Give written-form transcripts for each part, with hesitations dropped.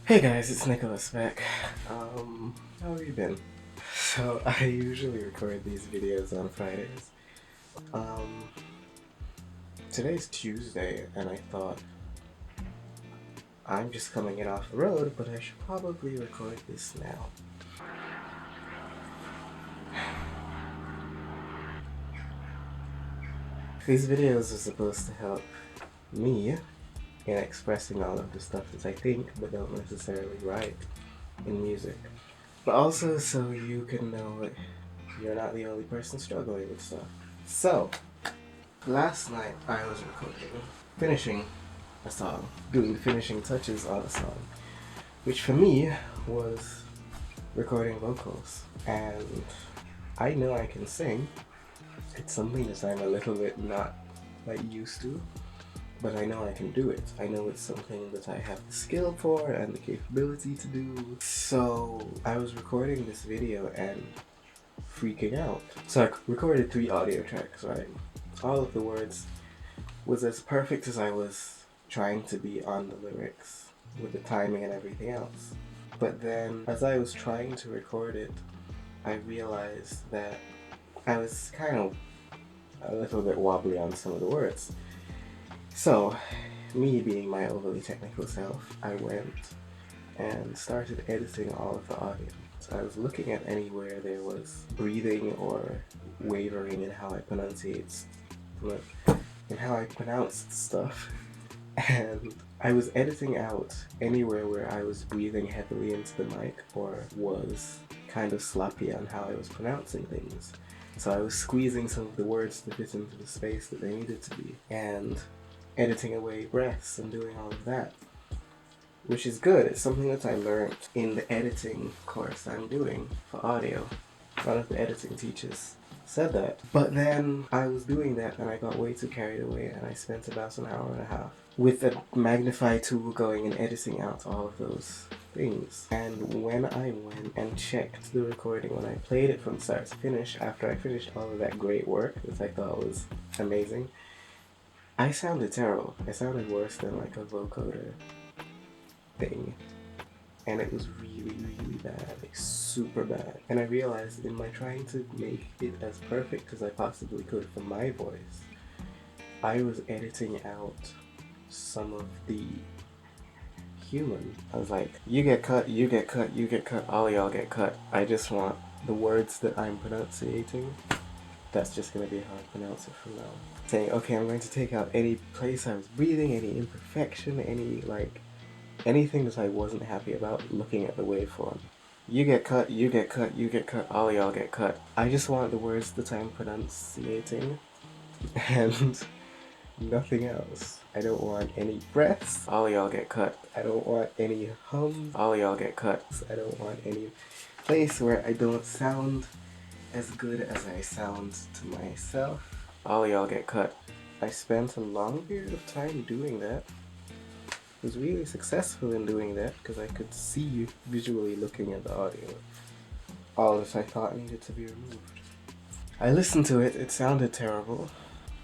Hey guys, it's Nicholas back. How have you been? So I usually record these videos on Fridays. Um, Today's Tuesday, and I thought I'm just coming in off the road, but I should probably record this now. These videos are supposed to help me in expressing all of the stuff that I think but don't necessarily write in music. But also so you can know that you're not the only person struggling with stuff. So, last night I was finishing a song, doing the finishing touches on a song, which for me was recording vocals. And I know I can sing. It's something that I'm a little bit not used to, but I know I can do it. I know it's something that I have the skill for and the capability to do. So I was recording this video and freaking out. So I recorded 3 audio tracks, right? All of the words was as perfect as I was trying to be on the lyrics with the timing and everything else. But then as I was trying to record it, I realized that I was kind of a little bit wobbly on some of the words. So, me being my overly technical self, I went and started editing all of the audio. So I was looking at anywhere there was breathing or wavering in how I pronounced stuff. And I was editing out anywhere where I was breathing heavily into the mic or was kind of sloppy on how I was pronouncing things. So I was squeezing some of the words to fit into the space that they needed to be and editing away breaths and doing all of that. Which is good. It's something that I learned in the editing course I'm doing for audio. One of the editing teachers said that. But then I was doing that and I got way too carried away and I spent about an hour and a half with a magnify tool going and editing out all of those things. And when I went and checked the recording, when I played it from start to finish, after I finished all of that great work that I thought was amazing, I sounded terrible. I sounded worse than like a vocoder thing. And it was really, really bad, like super bad. And I realized in my trying to make it as perfect as I possibly could for my voice, I was editing out some of the human. I was like, you get cut, you get cut, you get cut, all y'all get cut. I just want the words that I'm pronunciating. That's just gonna be how I pronounce it from now. Saying, okay, I'm going to take out any place I was breathing, any imperfection, anything that I wasn't happy about looking at the waveform. You get cut, you get cut, you get cut, all y'all get cut. I just want the words that I'm pronunciating and nothing else. I don't want any breaths, all y'all get cut. I don't want any hums, all y'all get cut. I don't want any place where I don't sound as good as I sound to myself. All y'all get cut. I spent a long period of time doing that. Was really successful in doing that because I could see you visually looking at the audio. All that I thought needed to be removed. I listened to it, it sounded terrible,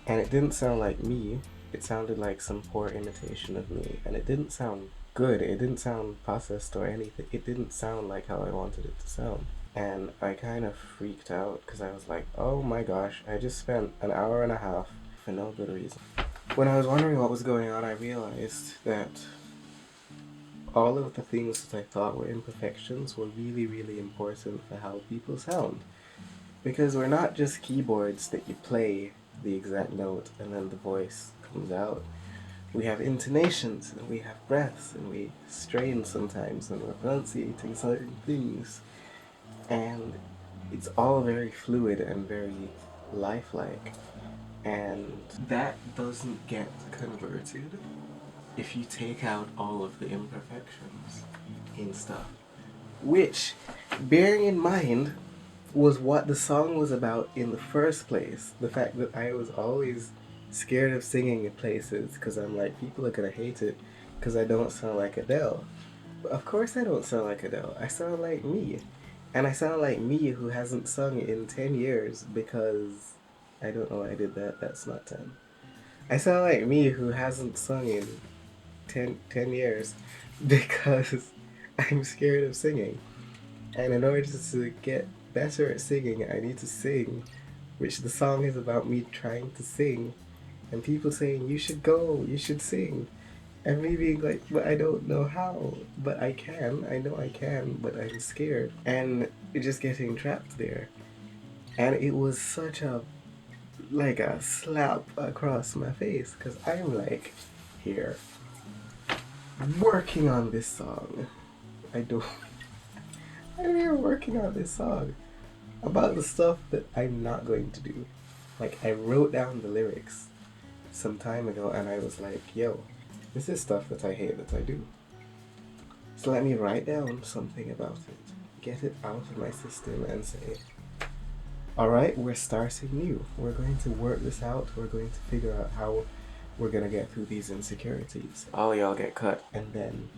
and it didn't sound like me. It sounded like some poor imitation of me, and it didn't sound good. It didn't sound processed or anything. It didn't sound like how I wanted it to sound. And I kind of freaked out because I was like, oh my gosh, I just spent an hour and a half for no good reason. When I was wondering what was going on, I realized that all of the things that I thought were imperfections were really, really important for how people sound. Because we're not just keyboards that you play the exact note and then the voice comes out. We have intonations, and we have breaths, and we strain sometimes when we're pronunciating certain things. And it's all very fluid and very lifelike. And that doesn't get converted if you take out all of the imperfections in stuff. Which, bearing in mind, was what the song was about in the first place. The fact that I was always scared of singing in places because I'm like, people are gonna hate it because I don't sound like Adele. But of course I don't sound like Adele. I sound like me. And I sound like me who hasn't sung in 10 years because I don't know why I did that. That's not 10. I sound like me who hasn't sung in 10 years because I'm scared of singing. And in order to get better at singing, I need to sing, which the song is about me trying to sing, and people saying, you should go, you should sing. And me being like, but I don't know how. But I can, I know I can, but I'm scared. And just getting trapped there. And it was such like a slap across my face, because I'm like, here, working on this song. I don't, I'm here working on this song about the stuff that I'm not going to do. Like, I wrote down the lyrics some time ago and I was like, yo, this is stuff that I hate that I do. So let me write down something about it, get it out of my system and say, alright, we're starting new. We're going to work this out. We're going to figure out how we're going to get through these insecurities. All y'all get cut. And then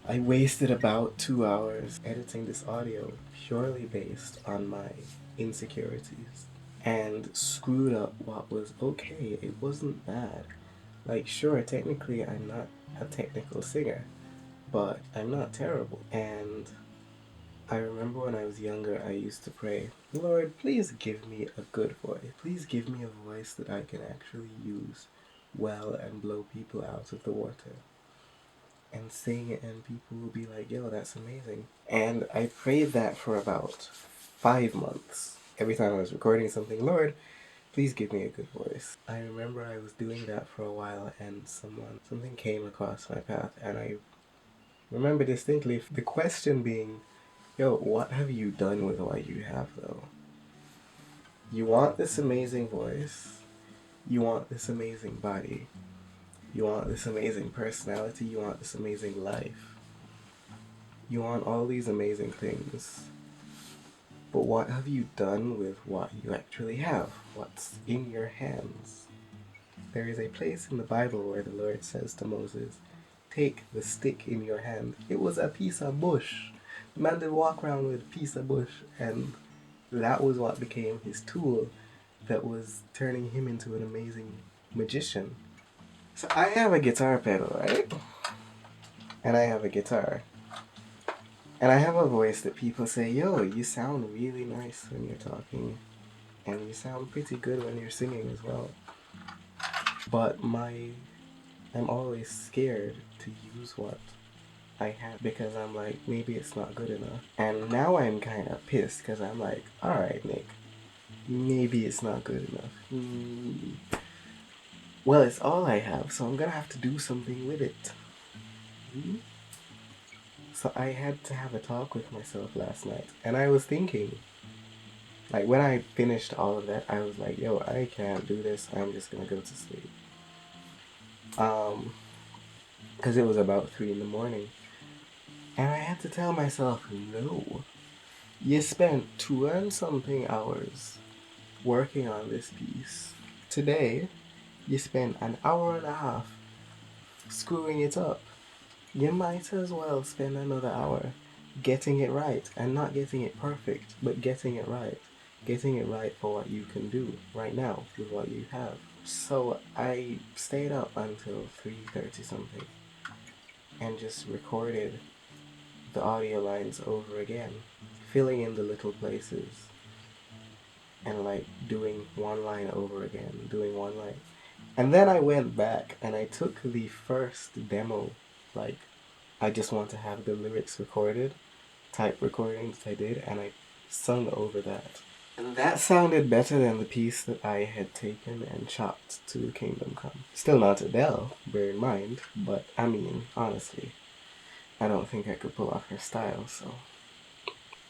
I wasted about 2 hours editing this audio purely based on my insecurities and screwed up what was okay. It wasn't bad. Like, sure, technically I'm not a technical singer, but I'm not terrible. And I remember when I was younger, I used to pray, Lord, please give me a good voice. Please give me a voice that I can actually use well and blow people out of the water and sing it, and people will be like, yo, that's amazing. And I prayed that for about 5 months. Every time I was recording something, Lord, please give me a good voice. I remember I was doing that for a while and something came across my path, and I remember distinctly the question being, yo, what have you done with what you have though? You want this amazing voice, you want this amazing body, you want this amazing personality, you want this amazing life. You want all these amazing things. But what have you done with what you actually have? What's in your hands? There is a place in the Bible where the Lord says to Moses, take the stick in your hand. It was a piece of bush. The man did walk around with a piece of bush, and that was what became his tool that was turning him into an amazing magician. So I have a guitar pedal, right? And I have a guitar. And I have a voice that people say, yo, you sound really nice when you're talking. And you sound pretty good when you're singing as well. But I'm always scared to use what I have because I'm like, maybe it's not good enough. And now I'm kind of pissed because I'm like, alright, Nick, maybe it's not good enough. Well, it's all I have, so I'm gonna have to do something with it. So I had to have a talk with myself last night, and I was thinking, like, when I finished all of that, I was like, yo, I can't do this, I'm just gonna go to sleep. Because it was about 3 in the morning. And I had to tell myself, no, you spent 2 and something hours working on this piece. Today, you spent an hour and a half screwing it up. You might as well spend another hour getting it right, and not getting it perfect, but getting it right. Getting it right for what you can do right now with what you have. So I stayed up until 3:30 something and just recorded the audio lines over again, filling in the little places and like doing one line over again, doing one line. And then I went back and I took the first demo, like, I just want to have the lyrics recorded, type recording that I did, and I sung over that. And that sounded better than the piece that I had taken and chopped to Kingdom Come. Still not Adele, bear in mind, but I mean, honestly, I don't think I could pull off her style, so.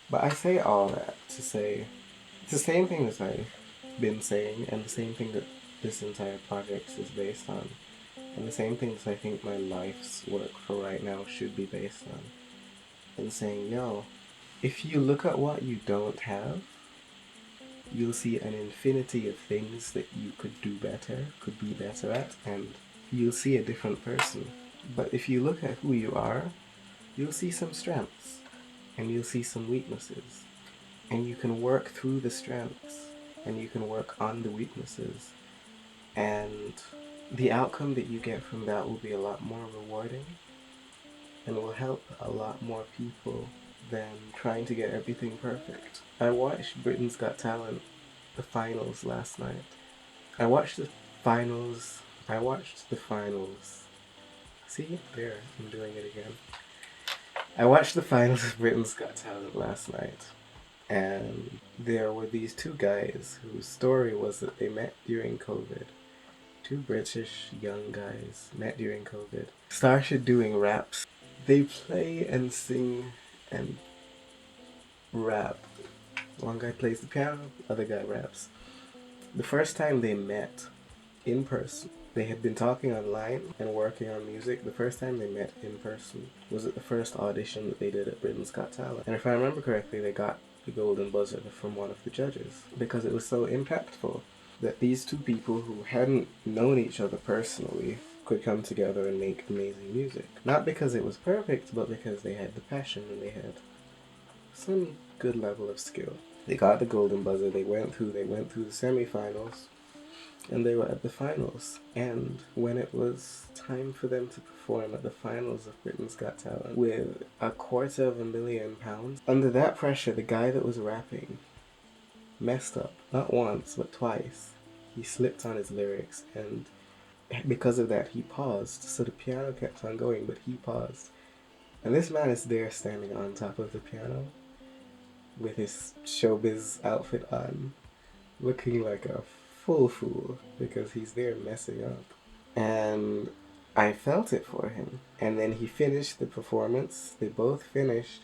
But I say all that to say, it's the same thing that I've been saying, and the same thing that this entire project is based on, and the same things I think my life's work for right now should be based on. And saying, yo, if you look at what you don't have, you'll see an infinity of things that you could do better, could be better at, and you'll see a different person. But if you look at who you are, you'll see some strengths, and you'll see some weaknesses. And you can work through the strengths, and you can work on the weaknesses. And the outcome that you get from that will be a lot more rewarding and will help a lot more people than trying to get everything perfect. I watched Britain's Got Talent, the finals last night. I watched the finals. I watched the finals. See, there, I'm doing it again. I watched the finals of Britain's Got Talent last night, and there were these two guys whose story was that they met during COVID. Two British young guys met during COVID. Started doing raps. They play and sing and rap. One guy plays the piano, other guy raps. The first time they met in person, they had been talking online and working on music. The first time they met in person was at the first audition that they did at Britain's Got Talent. And if I remember correctly, they got the golden buzzer from one of the judges because it was so impactful that these two people who hadn't known each other personally could come together and make amazing music. Not because it was perfect, but because they had the passion and they had some good level of skill. They got the golden buzzer, they went through the semifinals, and they were at the finals. And when it was time for them to perform at the finals of Britain's Got Talent with £250,000, under that pressure, the guy that was rapping messed up, not once, but twice. He slipped on his lyrics, and because of that, he paused. So the piano kept on going, but he paused. And this man is there standing on top of the piano with his showbiz outfit on, looking like a full fool because he's there messing up. And I felt it for him. And then he finished the performance. They both finished.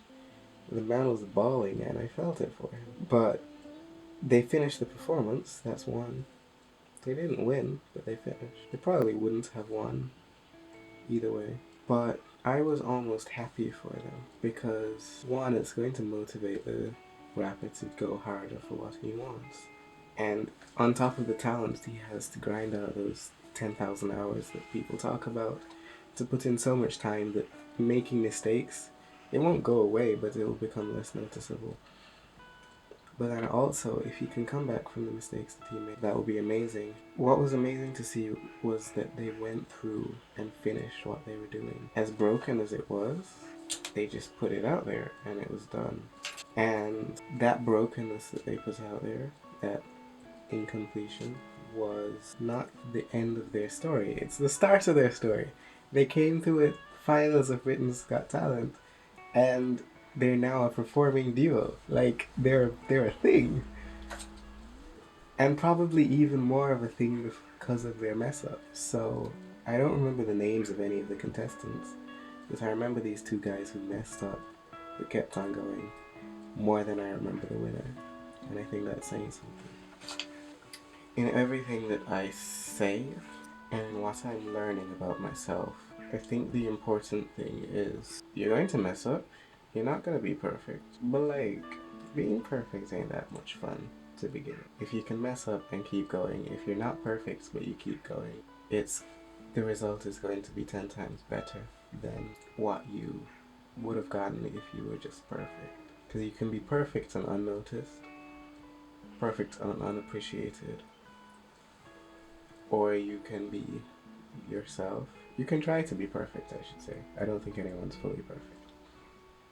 The man was bawling, and I felt it for him. But they finished the performance, that's one. They didn't win, but they finished. They probably wouldn't have won either way. But I was almost happy for them because, one, it's going to motivate the rapper to go harder for what he wants. And on top of the talent he has to grind out those 10,000 hours that people talk about, to put in so much time that making mistakes, it won't go away, but it will become less noticeable. But then also, if he can come back from the mistakes that he made, that would be amazing. What was amazing to see was that they went through and finished what they were doing. As broken as it was, they just put it out there and it was done. And that brokenness that they put out there, that incompletion, was not the end of their story. It's the start of their story. They came through it, finals of Britain's Got Talent, and they're now a performing duo. Like, they're a thing. And probably even more of a thing because of their mess up. So, I don't remember the names of any of the contestants, but I remember these two guys who messed up but kept on going more than I remember the winner. And I think that's saying something. In everything that I say and what I'm learning about myself, I think the important thing is you're going to mess up. You're not going to be perfect. But like, being perfect ain't that much fun to begin with. If you can mess up and keep going, if you're not perfect but you keep going, the result is going to be 10 times better than what you would have gotten if you were just perfect. Because you can be perfect and unnoticed, perfect and unappreciated, or you can be yourself. You can try to be perfect, I should say. I don't think anyone's fully perfect.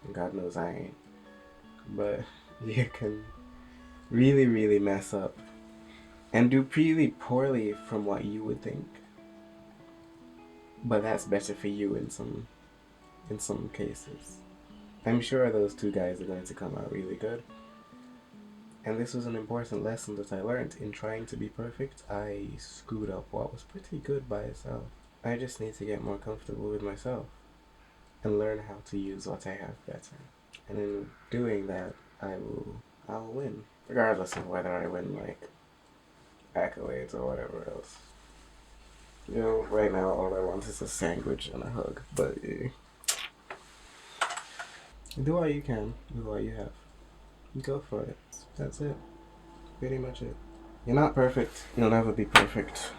And God knows I ain't. But you can really, really mess up and do really poorly from what you would think. But that's better for you in some cases. I'm sure those two guys are going to come out really good. And this was an important lesson that I learned. In trying to be perfect, I screwed up what was pretty good by itself. I just need to get more comfortable with myself and learn how to use what I have better. And in doing that, I'll win. Regardless of whether I win, like, accolades or whatever else. You know, right now all I want is a sandwich and a hug. But do what you can, do what you have. Go for it. That's it. Pretty much it. You're not perfect. You'll never be perfect.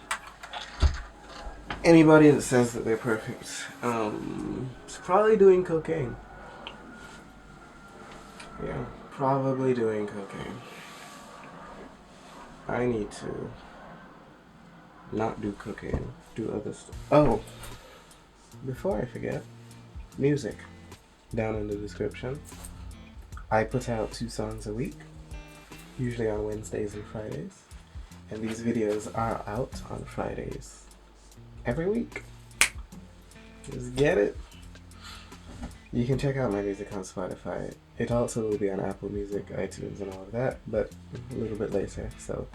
Anybody that says that they're perfect, is probably doing cocaine. Yeah, probably doing cocaine. I need to not do cocaine, do other stuff. Oh, before I forget, music down in the description. I put out 2 songs a week, usually on Wednesdays and Fridays, and these videos are out on Fridays every week. Just get it. You can check out my music on Spotify. It also will be on Apple Music, iTunes, and all of that, but a little bit later. So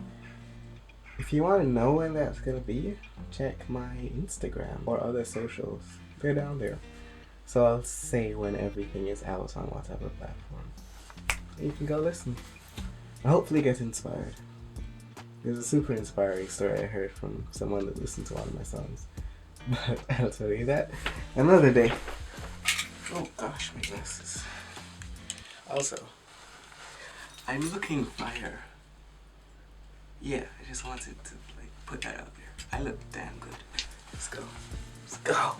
if you want to know when that's going to be, check my Instagram or other socials. They're down there. So I'll say when everything is out on whatever platform. You can go listen. I hopefully get inspired. There's a super inspiring story I heard from someone that listened to one of my songs. But I'll tell you that another day. Oh gosh, my glasses. Also, I'm looking fire. Yeah, I just wanted to put that out there. I look damn good. Let's go. Let's go.